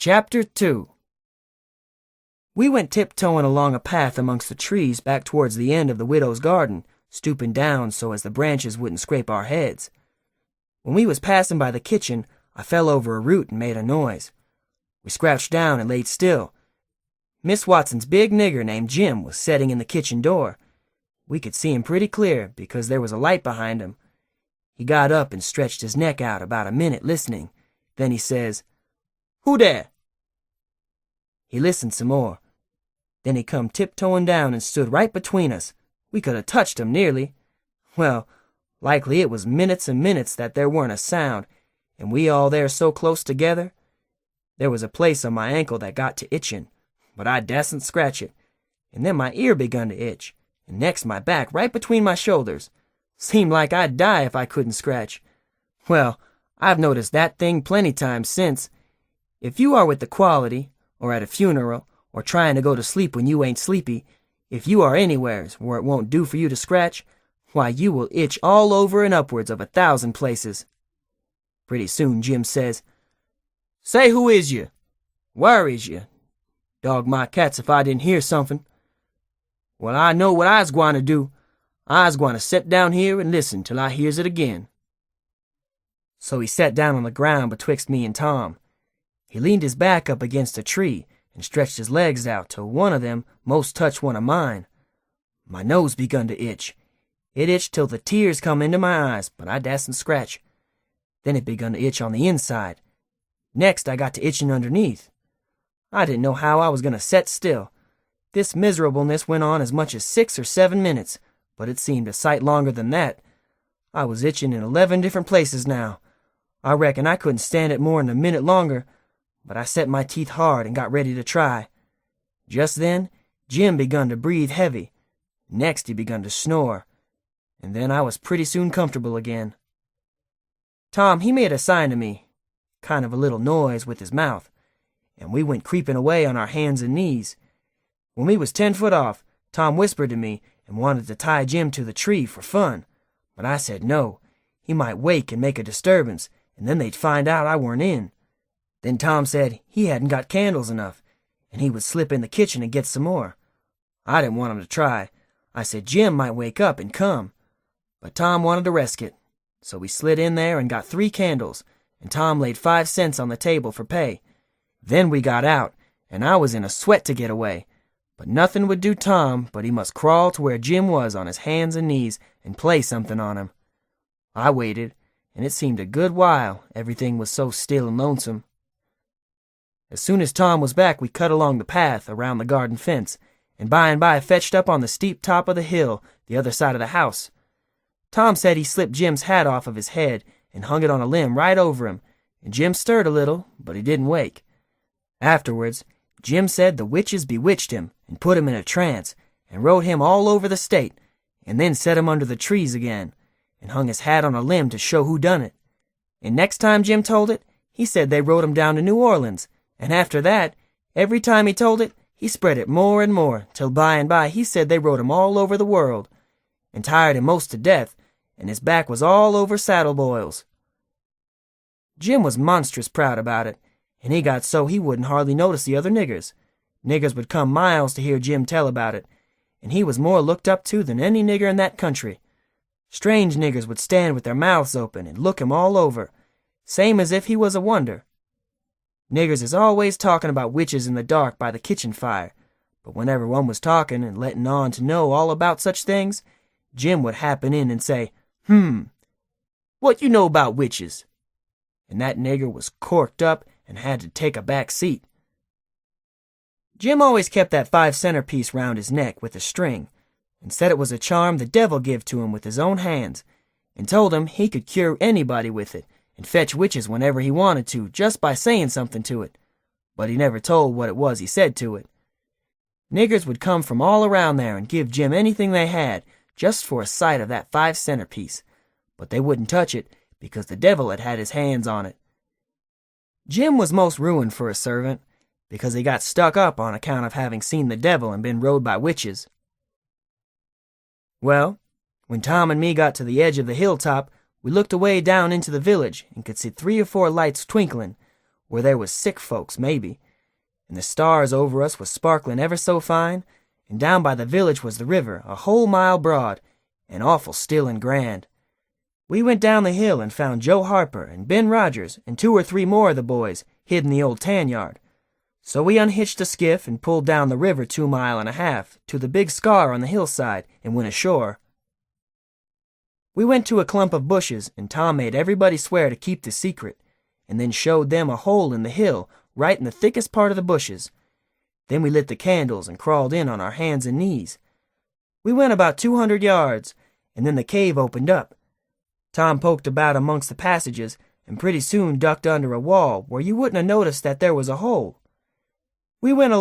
Chapter 2. We went tiptoeing along a path amongst the trees back towards the end of the widow's garden, stooping down so as the branches wouldn't scrape our heads. When we was passing by the kitchen, I fell over a root and made a noise. We crouched down and laid still. Miss Watson's big nigger named Jim was setting in the kitchen door. We could see him pretty clear because there was a light behind him. He got up and stretched his neck out about a minute listening. Then he says, "Who there?" He listened some more. Then he come tiptoeing down and stood right between us. We could have touched him nearly. Well, likely it was minutes and minutes that there weren't a sound, and we all there so close together. There was a place on my ankle that got to itching, but I dasn't scratch it. And then my ear begun to itch, and next my back right between my shoulders. Seemed like I'd die if I couldn't scratch. Well, I've noticed that thing plenty times since. If you are with the quality, or at a funeral, or trying to go to sleep when you ain't sleepy, if you are anywheres where it won't do for you to scratch, why you will itch all over and upwards of 1,000 places. Pretty soon Jim says, "Say, who is you? Where is you? Dog my cats if I didn't hear something. Well, I know what I's gwine to do. I's gwine to set down here and listen till I hears it again." So he sat down on the ground betwixt me and Tom. He leaned his back up against a tree and stretched his legs out till one of them most touched one of mine. My nose begun to itch. It itched till the tears come into my eyes, but I dasn't scratch. Then it begun to itch on the inside. Next I got to itching underneath. I didn't know how I was going to set still. This miserableness went on as much as 6 or 7 minutes, but it seemed a sight longer than that. I was itching in 11 different places now. I reckon I couldn't stand it more than a minute longer, but I set my teeth hard and got ready to try. Just then, Jim begun to breathe heavy. Next he begun to snore, and then I was pretty soon comfortable again. Tom, he made a sign to me, kind of a little noise with his mouth, and we went creeping away on our hands and knees. When we was 10 foot off, Tom whispered to me and wanted to tie Jim to the tree for fun, but I said no. He might wake and make a disturbance, and then they'd find out I weren't in. Then Tom said he hadn't got candles enough, and he would slip in the kitchen and get some more. I didn't want him to try. I said Jim might wake up and come. But Tom wanted to risk it, so we slid in there and got 3 candles, and Tom laid 5 cents on the table for pay. Then we got out, and I was in a sweat to get away. But nothing would do Tom but he must crawl to where Jim was on his hands and knees and play something on him. I waited, and it seemed a good while, everything was so still and lonesome. As soon as Tom was back, we cut along the path around the garden fence, and by fetched up on the steep top of the hill, the other side of the house. Tom said he slipped Jim's hat off of his head and hung it on a limb right over him, and Jim stirred a little, but he didn't wake. Afterwards, Jim said the witches bewitched him and put him in a trance, and rode him all over the state, and then set him under the trees again, and hung his hat on a limb to show who done it. And next time Jim told it, he said they rode him down to New Orleans, and after that, every time he told it, he spread it more and more, till by he said they rode him all over the world, and tired him most to death, and his back was all over saddle boils. Jim was monstrous proud about it, and he got so he wouldn't hardly notice the other niggers. Niggers would come miles to hear Jim tell about it, and he was more looked up to than any nigger in that country. Strange niggers would stand with their mouths open and look him all over, same as if he was a wonder. Niggers is always talking about witches in the dark by the kitchen fire, but whenever one was talking and letting on to know all about such things, Jim would happen in and say, "What you know about witches?" And that nigger was corked up and had to take a back seat. Jim always kept that 5-center piece round his neck with a string, and said it was a charm the devil give to him with his own hands, and told him he could cure anybody with it, and fetch witches whenever he wanted to, just by saying something to it, but he never told what it was he said to it. Niggers would come from all around there and give Jim anything they had, just for a sight of that 5-center piece, but they wouldn't touch it, because the devil had his hands on it. Jim was most ruined for a servant, because he got stuck up on account of having seen the devil and been rode by witches. Well, when Tom and me got to the edge of the hilltop, we looked away down into the village and could see 3 or 4 lights twinkling. where there was sick folks, maybe, and the stars over us was sparkling ever so fine, and down by the village was the river, a whole mile broad, and awful still and grand. We went down the hill and found Joe Harper and Ben Rogers and 2 or 3 more of the boys hid in the old tan yard. So we unhitched a skiff and pulled down the river 2 miles and a half to the big scar on the hillside and went ashore. We went to a clump of bushes, and Tom made everybody swear to keep the secret, and then showed them a hole in the hill right in the thickest part of the bushes. Then we lit the candles and crawled in on our hands and knees. We went about 200 yards, and then the cave opened up. Tom poked about amongst the passages and pretty soon ducked under a wall where you wouldn't have noticed that there was a hole. We went a